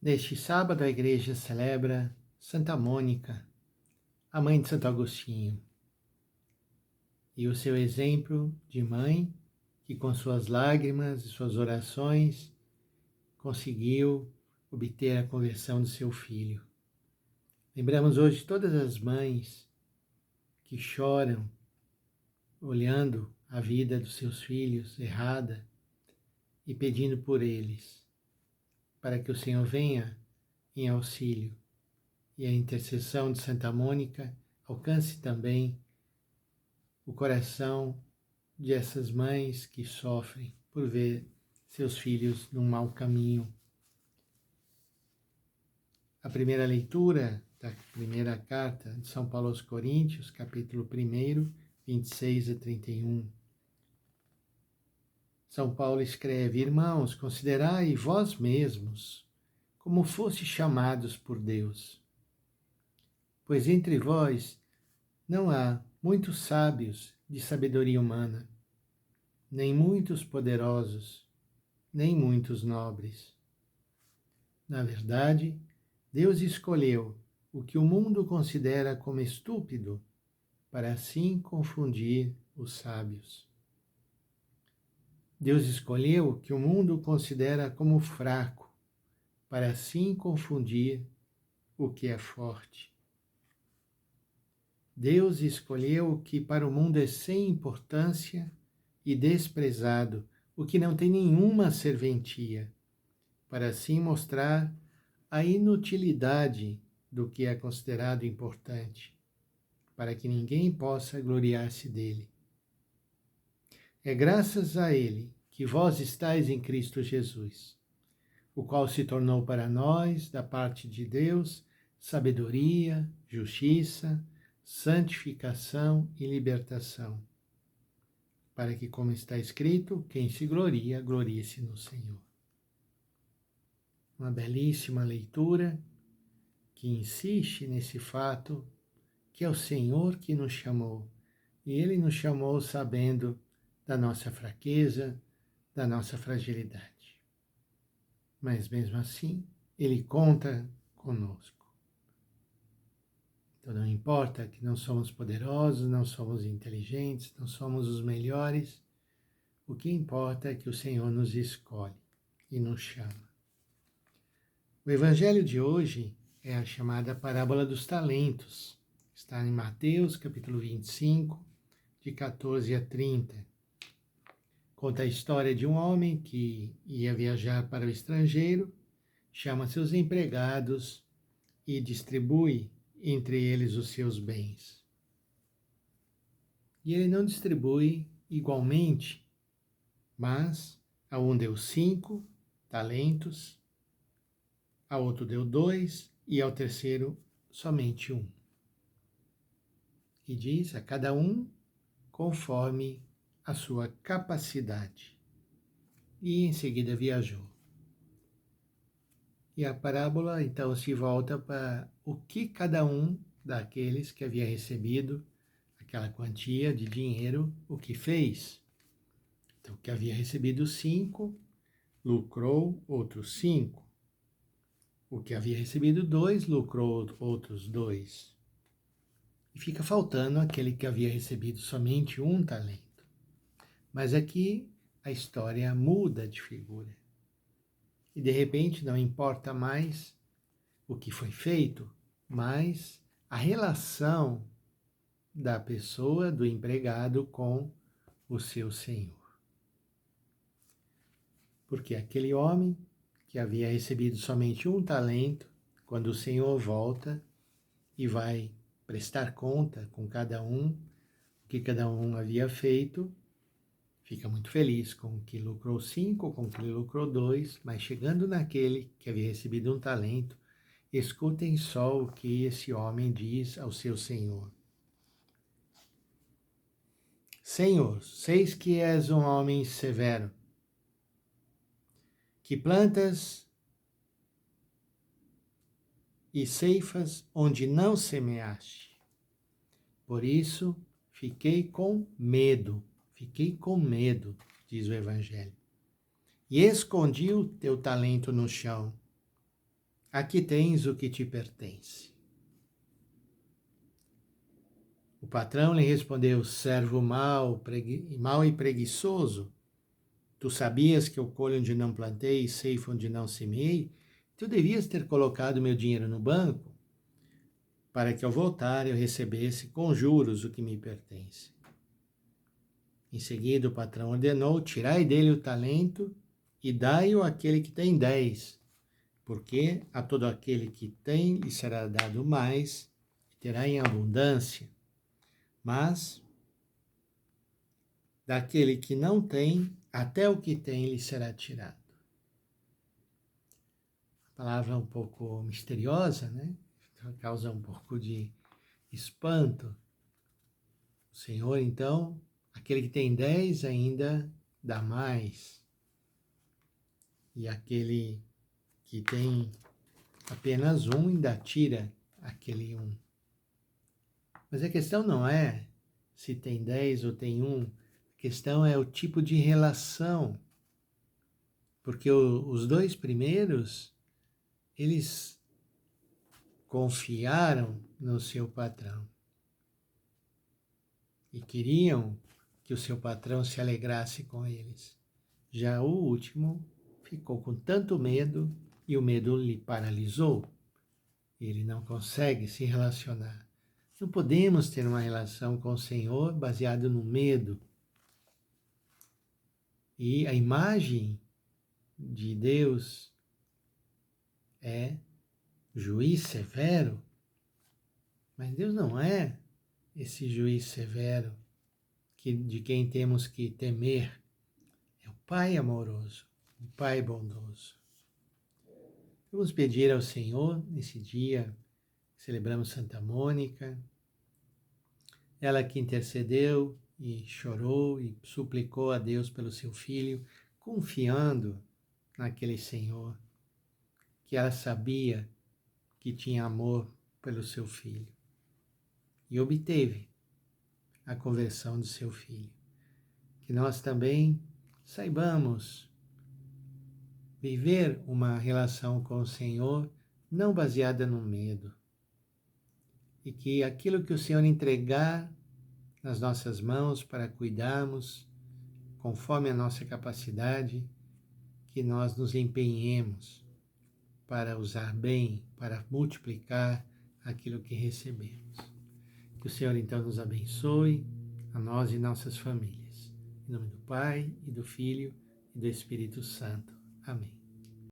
Neste sábado, a igreja celebra Santa Mônica, a mãe de Santo Agostinho, e o seu exemplo de mãe, que com suas lágrimas e suas orações conseguiu obter a conversão do seu filho. Lembramos hoje todas as mães que choram olhando a vida dos seus filhos errada e pedindo por eles, para que o Senhor venha em auxílio e a intercessão de Santa Mônica alcance também o coração de essas mães que sofrem por ver seus filhos num mau caminho. A primeira leitura da primeira carta de São Paulo aos Coríntios, capítulo 1, 26 a 31. São Paulo escreve: Irmãos, considerai vós mesmos como foste chamados por Deus. Pois entre vós não há muitos sábios de sabedoria humana, nem muitos poderosos, nem muitos nobres. Na verdade, Deus escolheu o que o mundo considera como estúpido, para assim confundir os sábios. Deus escolheu o que o mundo considera como fraco, para assim confundir o que é forte. Deus escolheu o que para o mundo é sem importância e desprezado, o que não tem nenhuma serventia, para assim mostrar a inutilidade do que é considerado importante, para que ninguém possa gloriar-se dele. É graças a ele que vós estáis em Cristo Jesus, o qual se tornou para nós, da parte de Deus, sabedoria, justiça, santificação e libertação, para que, como está escrito, quem se gloria, glorie-se no Senhor. Uma belíssima leitura que insiste nesse fato que é o Senhor que nos chamou, e Ele nos chamou sabendo da nossa fraqueza, da nossa fragilidade. Mas mesmo assim, Ele conta conosco. Então não importa que não somos poderosos, não somos inteligentes, não somos os melhores, o que importa é que o Senhor nos escolhe e nos chama. O Evangelho de hoje é a chamada parábola dos talentos. Está em Mateus, capítulo 25, de 14 a 30. Conta a história de um homem que ia viajar para o estrangeiro, chama seus empregados e distribui entre eles os seus bens. E ele não distribui igualmente, mas a um deu 5 talentos, a outro deu 2 e ao terceiro somente 1. E diz a cada um conforme a sua capacidade. E em seguida viajou. E a parábola então se volta para o que cada um daqueles que havia recebido aquela quantia de dinheiro, o que fez. Então, o que havia recebido 5, lucrou outros 5. O que havia recebido 2, lucrou outros 2. E fica faltando aquele que havia recebido somente 1 talento. Mas aqui a história muda de figura. E de repente não importa mais o que foi feito, mas a relação da pessoa, do empregado, com o seu senhor. Porque aquele homem que havia recebido somente 1 talento, quando o Senhor volta e vai prestar conta com cada um, o que cada um havia feito, fica muito feliz com o que lucrou 5, com o que lucrou 2, mas chegando naquele que havia recebido 1 talento, escutem só o que esse homem diz ao seu senhor. Senhor, seis que és um homem severo, que plantas e ceifas onde não semeaste. Por isso, fiquei com medo, diz o Evangelho. E escondi o teu talento no chão. aqui tens o que te pertence. O patrão lhe respondeu: servo mau, mau e preguiçoso, tu sabias que eu colho onde não plantei e ceifo onde não semeei? Tu devias ter colocado meu dinheiro no banco, para que ao voltar eu recebesse com juros o que me pertence. Em seguida o patrão ordenou: tirai dele o talento e dai-o àquele que tem 10, porque a todo aquele que tem lhe será dado mais, e terá em abundância. Mas daquele que não tem, até o que tem lhe será tirado. A palavra é um pouco misteriosa, né? Causa um pouco de espanto. O Senhor, então, aquele que tem 10 ainda dá mais. E aquele que tem apenas um ainda tira aquele um. Mas a questão não é se tem 10 ou tem um, a questão é o tipo de relação. Porque os dois primeiros, eles confiaram no seu patrão e queriam que o seu patrão se alegrasse com eles. Já o último ficou com tanto medo e o medo lhe paralisou. Ele não consegue se relacionar. Não podemos ter uma relação com o Senhor baseada no medo. E a imagem de Deus é juiz severo, mas Deus não é esse juiz severo de quem temos que temer. É o Pai amoroso, o Pai bondoso. Vamos pedir ao Senhor, nesse dia, celebramos Santa Mônica, ela que intercedeu e chorou e suplicou a Deus pelo seu filho, confiando naquele Senhor, que ela sabia que tinha amor pelo seu filho. E obteve a conversão de seu filho. Que nós também saibamos viver uma relação com o Senhor não baseada no medo. E que aquilo que o Senhor entregar nas nossas mãos para cuidarmos, conforme a nossa capacidade, que nós nos empenhemos para usar bem, para multiplicar aquilo que recebemos. Que o Senhor então nos abençoe, a nós e nossas famílias. Em nome do Pai, e do Filho, e do Espírito Santo. Amém.